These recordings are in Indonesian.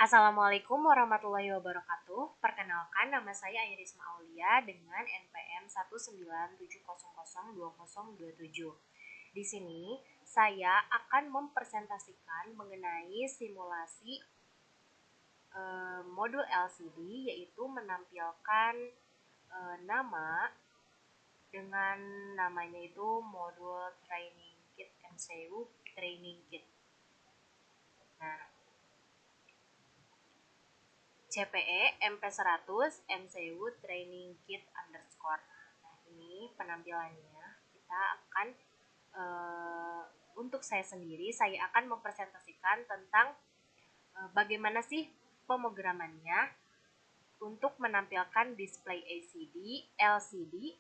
Assalamualaikum warahmatullahi wabarakatuh. Perkenalkan, nama saya Ayrisma Aulia dengan NPM 197002027. Di sini saya akan mempresentasikan mengenai simulasi modul LCD, yaitu menampilkan nama dengan namanya itu modul training kit MCU training kit. Nah, CPE MP100 MCU Training Kit underscore. Nah, ini penampilannya. Kita akan untuk saya sendiri, saya akan mempresentasikan tentang bagaimana sih pemrogramannya untuk menampilkan display LCD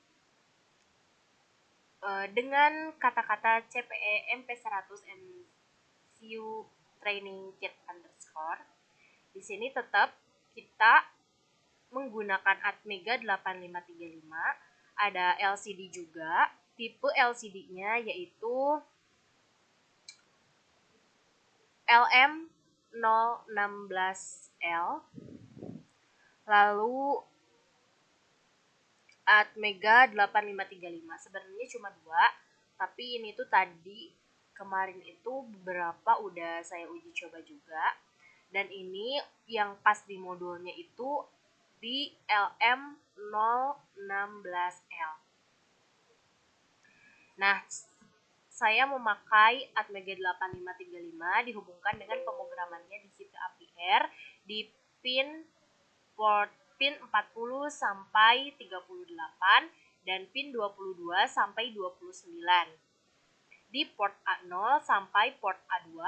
dengan kata-kata CPE MP100 MCU Training Kit underscore. Di sini tetap kita menggunakan Atmega 8535, ada LCD juga. Tipe LCD-nya yaitu LM016L. Lalu Atmega 8535. Sebenarnya cuma 2, tapi ini tuh tadi kemarin itu beberapa udah saya uji coba juga. Dan ini yang pas di modulnya itu di LM016L. Nah, saya memakai Atmega 8535 dihubungkan dengan pemrogramannya di chip APR di pin 40 sampai 38 dan pin 22 sampai 29. Di port A0 sampai port A2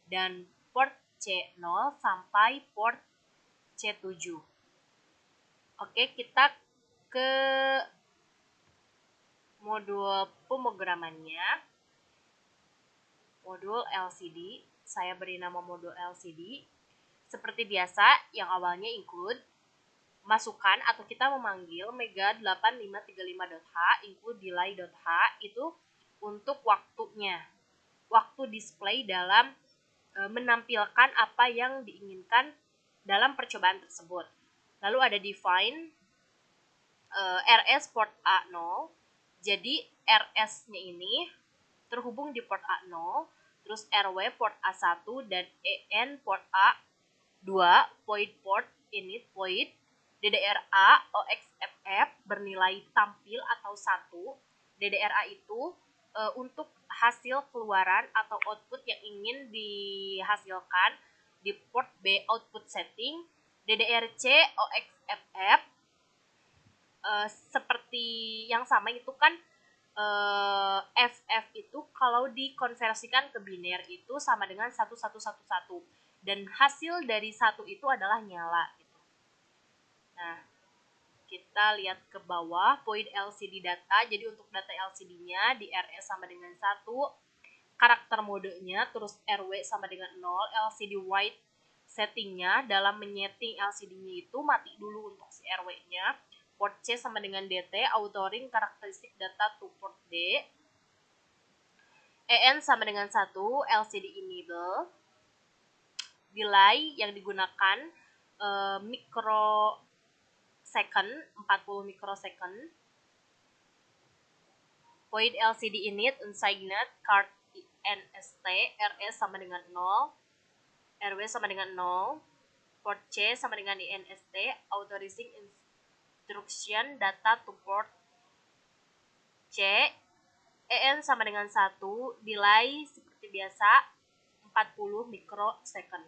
dan port C0 sampai port C7. Oke, kita ke modul pemrogramannya. Modul LCD, saya beri nama modul LCD. Seperti biasa, yang awalnya include masukkan atau kita memanggil Mega 8535.h include delay.h itu untuk waktunya. Waktu display dalam menampilkan apa yang diinginkan dalam percobaan tersebut. Lalu ada define RS port A0. Jadi RS-nya ini terhubung di port A0, terus RW port A1 dan EN port A2, void port init void DDRA OXFF bernilai tampil atau 1. DDRA itu untuk hasil keluaran atau output yang ingin dihasilkan di port B output setting. DDRC OXFF seperti yang sama itu kan FF itu kalau dikonversikan ke biner itu sama dengan 1111 dan hasil dari 1 itu adalah nyala gitu. Nah, kita lihat ke bawah void LCD data. Jadi untuk data LCD-nya di RS sama dengan 1, karakter modenya, terus RW sama dengan 0, LCD white settingnya dalam menyeting LCD-nya itu mati dulu untuk si RW-nya. Port C sama dengan DT, authoring karakteristik data to port D. EN sama dengan 1, LCD enable. Delay yang digunakan mikrosecond, 40 mikrosecond. Void LCD init, unsigned, card NST, RS sama dengan 0, RW sama dengan 0, port C sama dengan INST, authorizing instruction data to port C, EN sama dengan 1, delay seperti biasa 40 mikrosecond.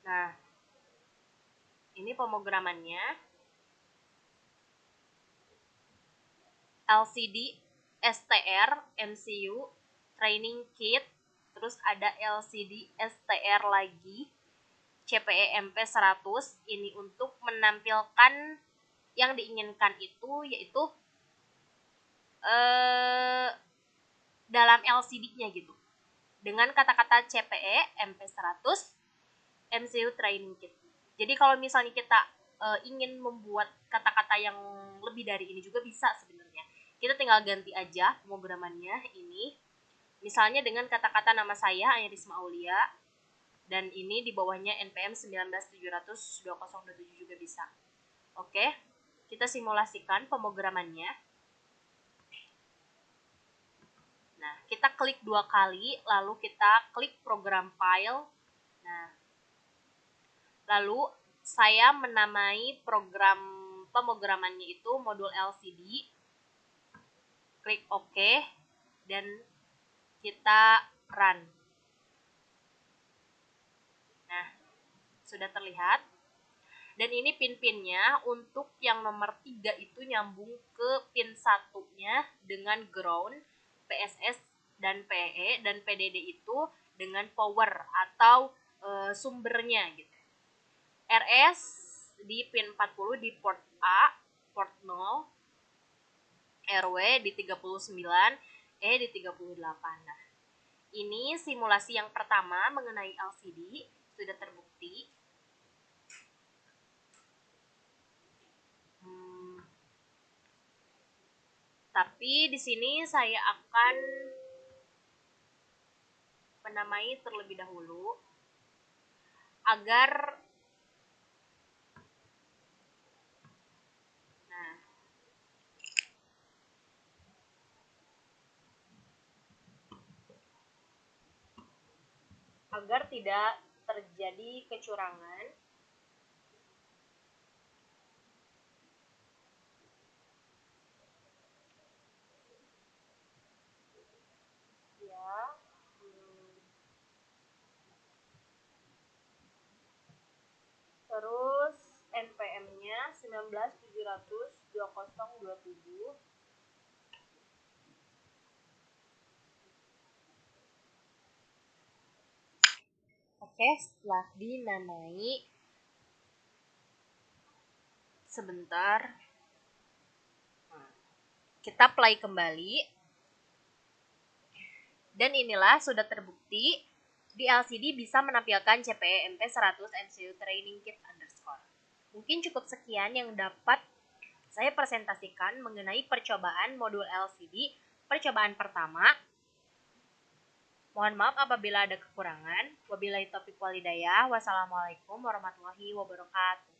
Nah, ini pemrogramannya. LCD STR MCU Training Kit, terus ada LCD STR lagi CPE MP100. Ini untuk menampilkan yang diinginkan itu yaitu dalam LCD-nya gitu. Dengan kata-kata CPE MP100 MCU Training Kit. Jadi kalau misalnya kita ingin membuat kata-kata yang lebih dari ini juga bisa sebenarnya. Kita tinggal ganti aja pemrogramannya ini. Misalnya dengan kata-kata nama saya Ayrisma Aulia. Dan ini di bawahnya NPM 19700-2027 juga bisa. Oke, kita simulasikan pemrogramannya. Nah, kita klik 2 kali, lalu kita klik program file. Nah, lalu saya menamai program pemrogramannya itu modul LCD. Klik OK, dan kita run. Nah, sudah terlihat. Dan ini pin-pinnya untuk yang nomor 3 itu nyambung ke pin 1-nya dengan ground, PSS dan PE, dan PDD itu dengan power atau sumbernya gitu. RS di pin 40 di port A, port 0, RW di 39, E di 38. Nah, ini simulasi yang pertama mengenai LCD sudah terbukti. Tapi di sini saya akan menamai terlebih dahulu agar tidak terjadi kecurangan. Ya. Terus NPM-nya 19700-2027. Oke, setelah dinamai, sebentar, kita play kembali. Dan inilah sudah terbukti di LCD bisa menampilkan CPE MP100 MCU Training Kit underscore. Mungkin cukup sekian yang dapat saya presentasikan mengenai percobaan modul LCD percobaan pertama. Mohon maaf apabila ada kekurangan. Wabillahi taufiq walhidayah. Wassalamualaikum warahmatullahi wabarakatuh.